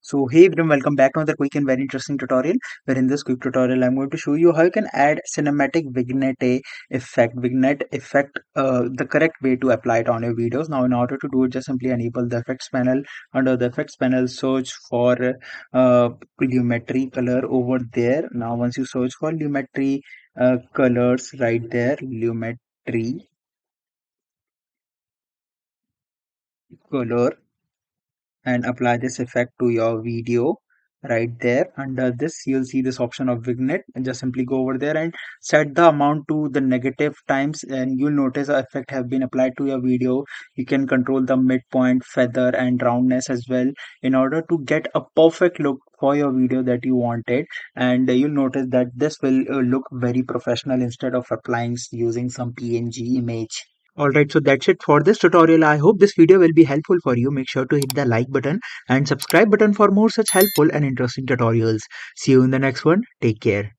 So hey everyone, welcome back to another quick and very interesting tutorial. Where in this quick tutorial I'm going to show you how you can add cinematic vignette effect. Vignette effect, the correct way to apply it on your videos. Now in order to do it, just simply enable the effects panel. Under the effects panel, search for Lumetri Color over there. Now once you search for Lumetri colors right there, Lumetri Color, and apply this effect to your video right there. Under this you'll see this option of vignette, and just simply go over there and set the amount to the negative times, and you'll notice the effect have been applied to your video. You can control the midpoint, feather and roundness as well in order to get a perfect look for your video that you wanted. And you'll notice that this will look very professional instead of applying using some png image. Alright, so that's it for this tutorial. I hope this video will be helpful for you. Make sure to hit the like button and subscribe button for more such helpful and interesting tutorials. See you in the next one. Take care.